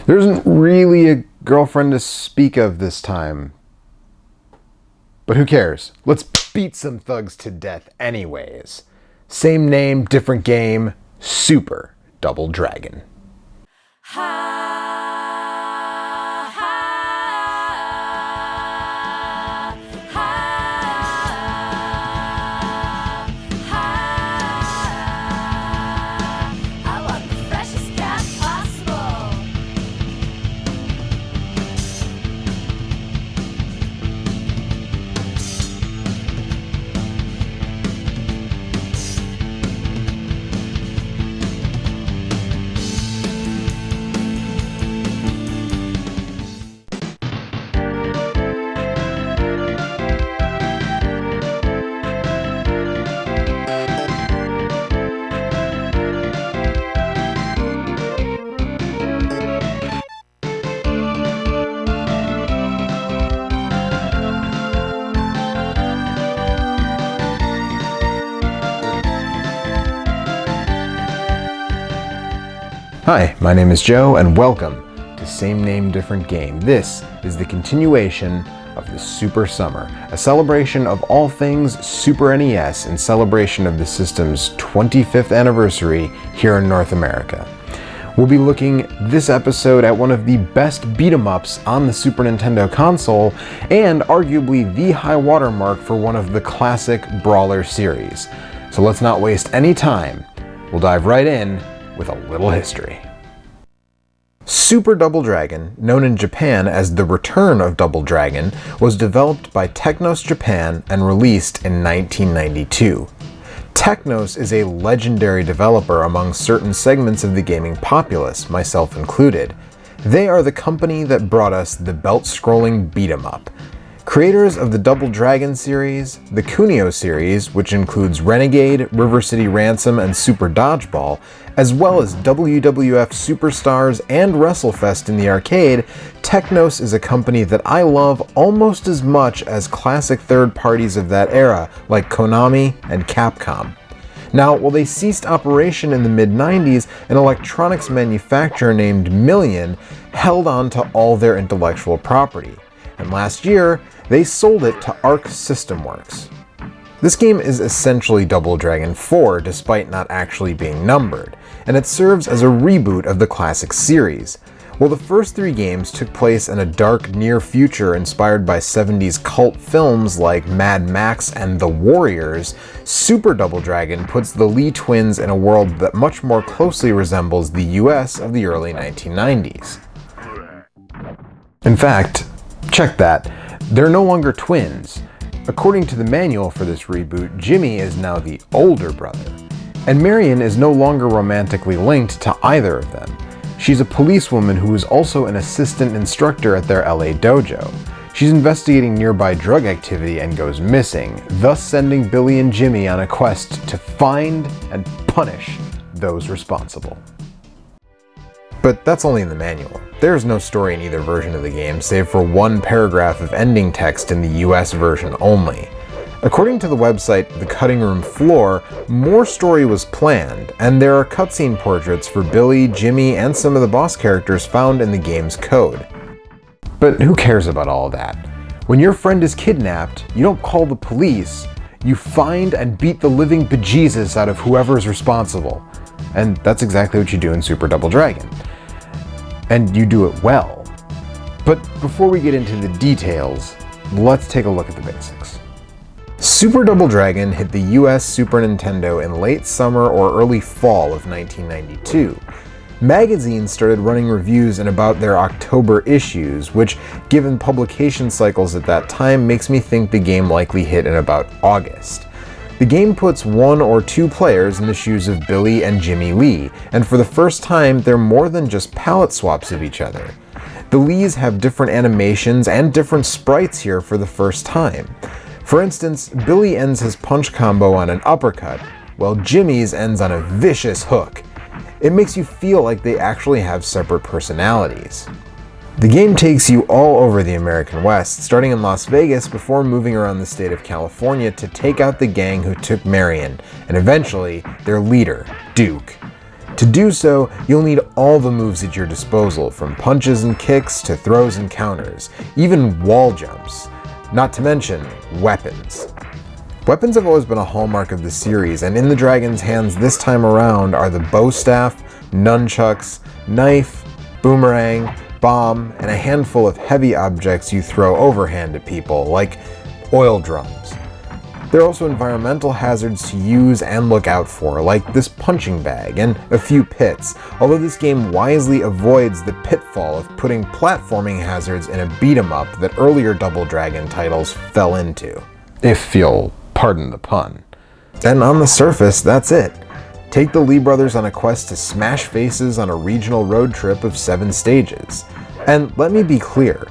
There isn't really a girlfriend to speak of this time. But who cares? Let's beat some thugs to death anyways. Same name, different game, Super Double Dragon. Hi, my name is Joe, and welcome to Same Name, Different Game. This is the continuation of the Super Summer, a celebration of all things Super NES in celebration of the system's 25th anniversary here in North America. We'll be looking this episode at one of the best beat-em-ups on the Super Nintendo console, and arguably the high watermark for one of the classic Brawler series. So let's not waste any time. We'll dive right in with a little history. Super Double Dragon, known in Japan as The Return of Double Dragon, was developed by Technos Japan and released in 1992. Technos is a legendary developer among certain segments of the gaming populace, myself included. They are the company that brought us the belt-scrolling beat-em-up. Creators of the Double Dragon series, the Kunio series, which includes Renegade, River City Ransom, and Super Dodgeball, as well as WWF Superstars and WrestleFest in the arcade, Technos is a company that I love almost as much as classic third parties of that era, like Konami and Capcom. Now, while they ceased operation in the mid-90s, an electronics manufacturer named Million held on to all their intellectual property. And last year, they sold it to Arc System Works. This game is essentially Double Dragon 4 despite not actually being numbered, and it serves as a reboot of the classic series. While the first three games took place in a dark near future inspired by 70s cult films like Mad Max and The Warriors, Super Double Dragon puts the Lee twins in a world that much more closely resembles the US of the early 1990s. In fact, check that. They're no longer twins. According to the manual for this reboot, Jimmy is now the older brother, and Marion is no longer romantically linked to either of them. She's a policewoman who is also an assistant instructor at their LA dojo. She's investigating nearby drug activity and goes missing, thus sending Billy and Jimmy on a quest to find and punish those responsible. But that's only in the manual. There's no story in either version of the game, save for one paragraph of ending text in the US version only. According to the website The Cutting Room Floor, more story was planned, and there are cutscene portraits for Billy, Jimmy, and some of the boss characters found in the game's code. But who cares about all that? When your friend is kidnapped, you don't call the police, you find and beat the living bejesus out of whoever's responsible. And that's exactly what you do in Super Double Dragon. And you do it well. But before we get into the details, let's take a look at the basics. Super Double Dragon hit the US Super Nintendo in late summer or early fall of 1992. Magazines started running reviews in about their October issues, which, given publication cycles at that time, makes me think the game likely hit in about August. The game puts one or two players in the shoes of Billy and Jimmy Lee, and for the first time, they're more than just palette swaps of each other. The Lees have different animations and different sprites here for the first time. For instance, Billy ends his punch combo on an uppercut, while Jimmy's ends on a vicious hook. It makes you feel like they actually have separate personalities. The game takes you all over the American West, starting in Las Vegas before moving around the state of California to take out the gang who took Marion, and eventually their leader, Duke. To do so, you'll need all the moves at your disposal, from punches and kicks to throws and counters, even wall jumps, not to mention weapons. Weapons have always been a hallmark of the series, and in the dragon's hands this time around are the bow staff, nunchucks, knife, boomerang, bomb, and a handful of heavy objects you throw overhand at people, like oil drums. There are also environmental hazards to use and look out for, like this punching bag and a few pits, although this game wisely avoids the pitfall of putting platforming hazards in a beat-em-up that earlier Double Dragon titles fell into, if you'll pardon the pun. And on the surface, that's it. Take the Lee brothers on a quest to smash faces on a regional road trip of 7 stages. And let me be clear,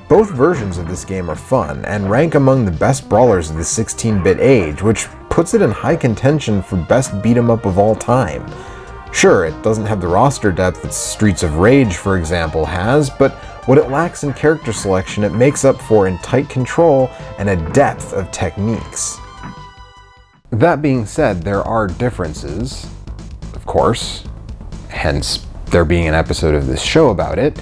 both versions of this game are fun and rank among the best brawlers of the 16-bit age, which puts it in high contention for best beat-em-up of all time. Sure, it doesn't have the roster depth that Streets of Rage, for example, has, but what it lacks in character selection it makes up for in tight control and a depth of techniques. That being said, there are differences, of course, hence there being an episode of this show about it.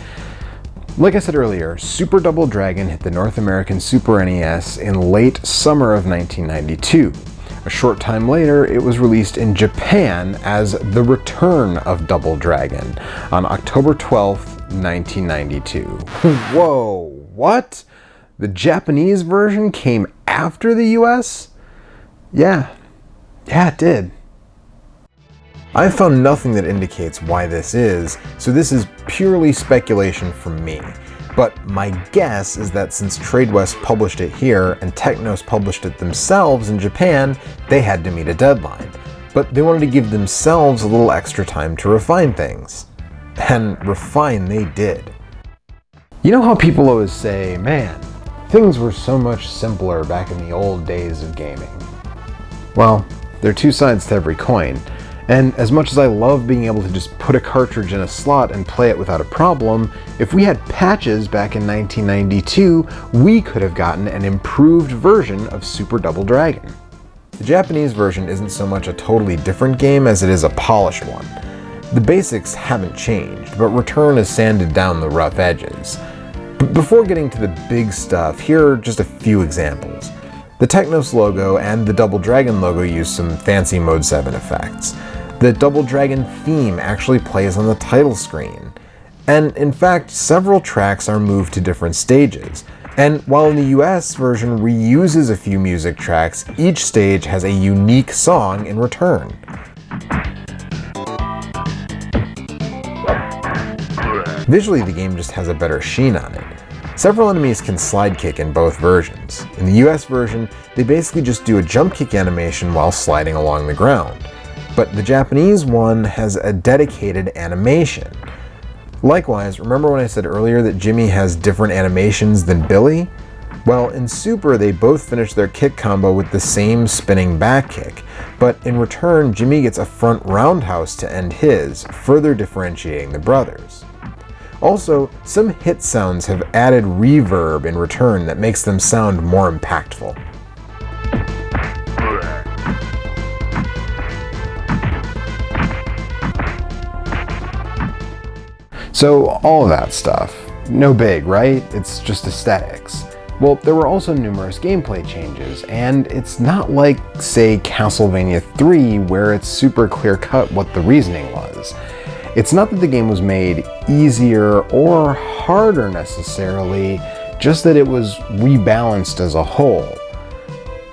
Like I said earlier, Super Double Dragon hit the North American Super NES in late summer of 1992. A short time later, it was released in Japan as The Return of Double Dragon on October 12th, 1992. Whoa, what? The Japanese version came after the US? Yeah, it did. I've found nothing that indicates why this is, so this is purely speculation from me. But my guess is that since Tradewest published it here and Technos published it themselves in Japan, they had to meet a deadline. But they wanted to give themselves a little extra time to refine things. And refine they did. You know how people always say, man, things were so much simpler back in the old days of gaming? Well, there are two sides to every coin, and as much as I love being able to just put a cartridge in a slot and play it without a problem, if we had patches back in 1992, we could have gotten an improved version of Super Double Dragon. The Japanese version isn't so much a totally different game as it is a polished one. The basics haven't changed, but Return has sanded down the rough edges. But before getting to the big stuff, here are just a few examples. The Technos logo and the Double Dragon logo use some fancy Mode 7 effects. The Double Dragon theme actually plays on the title screen. And in fact, several tracks are moved to different stages. And while in the US version reuses a few music tracks, each stage has a unique song in Return. Visually, the game just has a better sheen on it. Several enemies can slide kick in both versions. In the US version, they basically just do a jump kick animation while sliding along the ground. But the Japanese one has a dedicated animation. Likewise, remember when I said earlier that Jimmy has different animations than Billy? Well, in Super, they both finish their kick combo with the same spinning back kick, but in Return, Jimmy gets a front roundhouse to end his, further differentiating the brothers. Also, some hit sounds have added reverb in Return that makes them sound more impactful. So all of that stuff, no big, right? It's just aesthetics. Well, there were also numerous gameplay changes, and it's not like, say, Castlevania 3, where it's super clear-cut what the reasoning was. It's not that the game was made easier or harder necessarily, just that it was rebalanced as a whole.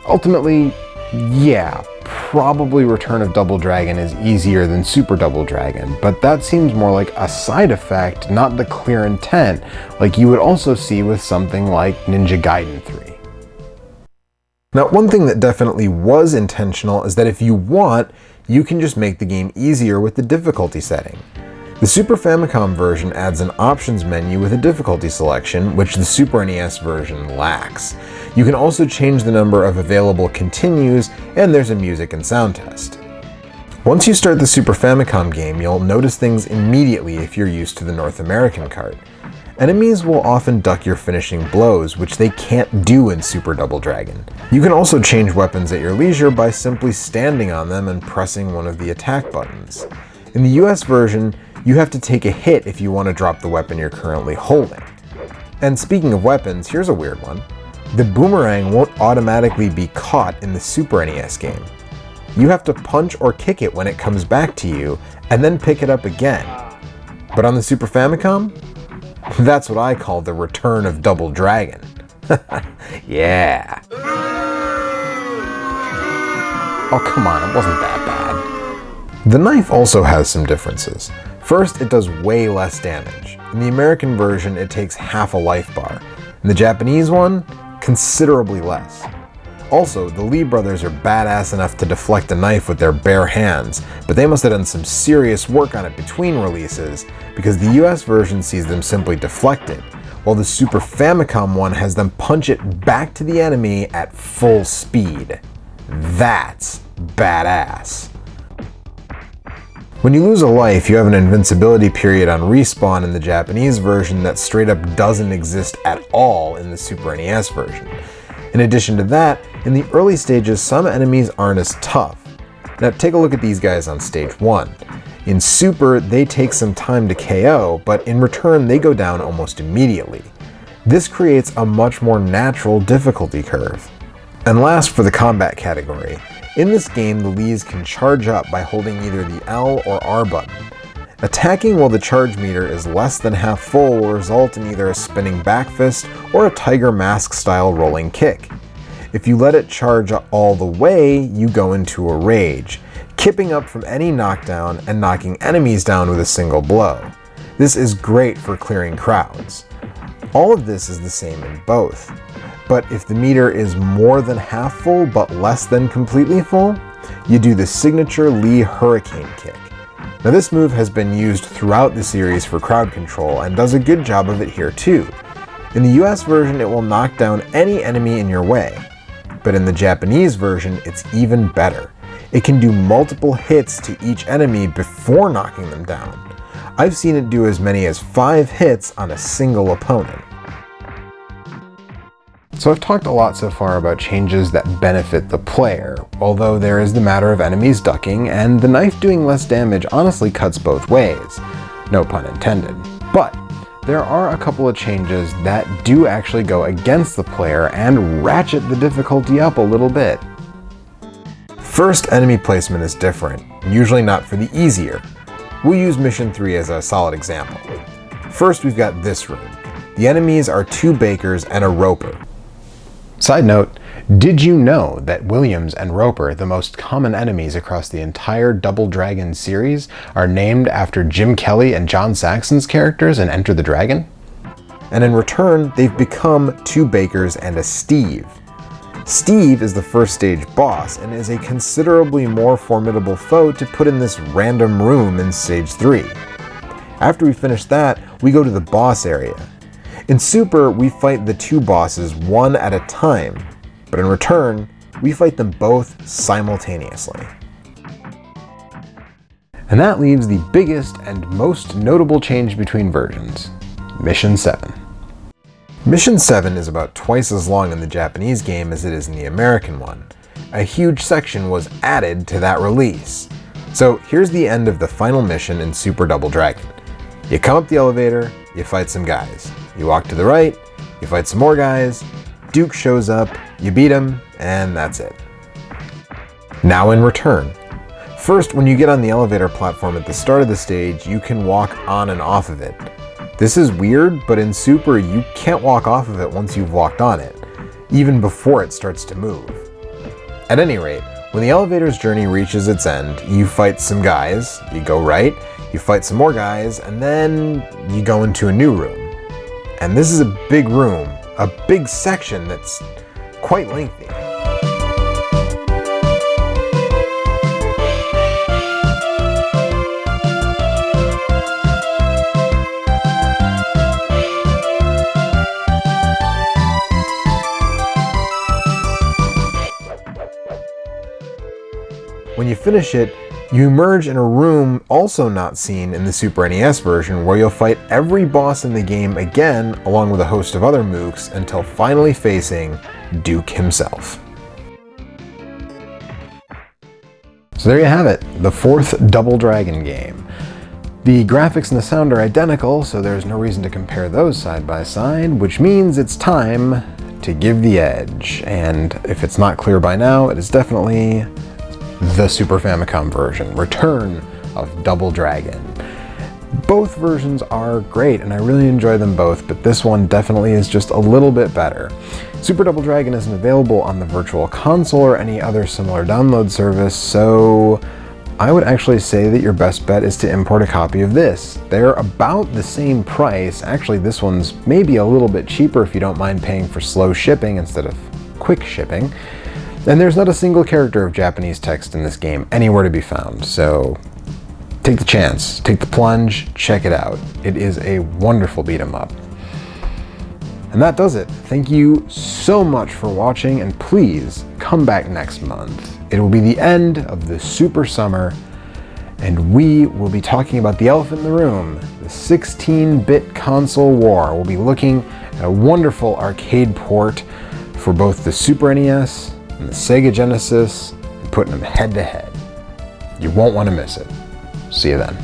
Ultimately, yeah, probably Return of Double Dragon is easier than Super Double Dragon, but that seems more like a side effect, not the clear intent, like you would also see with something like Ninja Gaiden 3. Now, one thing that definitely was intentional is that if you want, you can just make the game easier with the difficulty setting. The Super Famicom version adds an options menu with a difficulty selection, which the Super NES version lacks. You can also change the number of available continues, and there's a music and sound test. Once you start the Super Famicom game, you'll notice things immediately if you're used to the North American cart. Enemies will often duck your finishing blows, which they can't do in Super Double Dragon. You can also change weapons at your leisure by simply standing on them and pressing one of the attack buttons. In the US version, you have to take a hit if you want to drop the weapon you're currently holding. And speaking of weapons, here's a weird one. The boomerang won't automatically be caught in the Super NES game. You have to punch or kick it when it comes back to you, and then pick it up again. But on the Super Famicom? That's what I call the return of Double Dragon. Yeah. Oh, come on, it wasn't that bad. The knife also has some differences. First, it does way less damage. In the American version, it takes half a life bar. In the Japanese one, considerably less. Also, the Lee brothers are badass enough to deflect a knife with their bare hands, but they must have done some serious work on it between releases, because the US version sees them simply deflect it, while the Super Famicom one has them punch it back to the enemy at full speed. That's badass. When you lose a life, you have an invincibility period on respawn in the Japanese version that straight up doesn't exist at all in the Super NES version. In addition to that, in the early stages, some enemies aren't as tough. Now take a look at these guys on stage 1. In Super, they take some time to KO, but in return they go down almost immediately. This creates a much more natural difficulty curve. And last for the combat category. In this game, the Lees can charge up by holding either the L or R button. Attacking while the charge meter is less than half full will result in either a spinning back fist or a Tiger Mask style rolling kick. If you let it charge all the way, you go into a rage, kipping up from any knockdown and knocking enemies down with a single blow. This is great for clearing crowds. All of this is the same in both. But if the meter is more than half full but less than completely full, you do the signature Lee Hurricane Kick. Now this move has been used throughout the series for crowd control and does a good job of it here too. In the US version, it will knock down any enemy in your way. But in the Japanese version, it's even better. It can do multiple hits to each enemy before knocking them down. I've seen it do as many as 5 hits on a single opponent. So I've talked a lot so far about changes that benefit the player, although there is the matter of enemies ducking, and the knife doing less damage honestly cuts both ways. No pun intended. But there are a couple of changes that do actually go against the player and ratchet the difficulty up a little bit. First, enemy placement is different, usually not for the easier. We'll use Mission 3 as a solid example. First, we've got this room. The enemies are 2 bakers and a roper. Side note, did you know that Williams and Roper, the most common enemies across the entire Double Dragon series, are named after Jim Kelly and John Saxon's characters in Enter the Dragon? And in return, they've become 2 bakers and a Steve. Steve is the first stage boss and is a considerably more formidable foe to put in this random room in stage 3. After we finish that, we go to the boss area. In Super, we fight the 2 bosses one at a time, but in return, we fight them both simultaneously. And that leaves the biggest and most notable change between versions, Mission 7. Mission 7 is about twice as long in the Japanese game as it is in the American one. A huge section was added to that release. So here's the end of the final mission in Super Double Dragon. You come up the elevator, you fight some guys. You walk to the right, you fight some more guys, Duke shows up, you beat him, and that's it. Now in return. First, when you get on the elevator platform at the start of the stage, you can walk on and off of it. This is weird, but in Super, you can't walk off of it once you've walked on it, even before it starts to move. At any rate, when the elevator's journey reaches its end, you fight some guys, you go right, you fight some more guys, and then you go into a new room. And this is a big room, a big section that's quite lengthy. When you finish it, you emerge in a room also not seen in the Super NES version, where you'll fight every boss in the game again, along with a host of other mooks, until finally facing Duke himself. So there you have it, the fourth Double Dragon game. The graphics and the sound are identical, so there's no reason to compare those side by side, which means it's time to give the edge. And if it's not clear by now, it is definitely the Super Famicom version, Return of Double Dragon. Both versions are great, and I really enjoy them both, but this one definitely is just a little bit better. Super Double Dragon isn't available on the Virtual Console or any other similar download service, so I would actually say that your best bet is to import a copy of this. They're about the same price. Actually, this one's maybe a little bit cheaper if you don't mind paying for slow shipping instead of quick shipping. And there's not a single character of Japanese text in this game anywhere to be found, so take the chance, take the plunge, check it out. It is a wonderful beat 'em up. And that does it. Thank you so much for watching, and please come back next month. It will be the end of the Super Summer, and we will be talking about the elephant in the room, the 16-bit console war. We'll be looking at a wonderful arcade port for both the Super NES and the Sega Genesis, and putting them head to head. You won't want to miss it. See you then.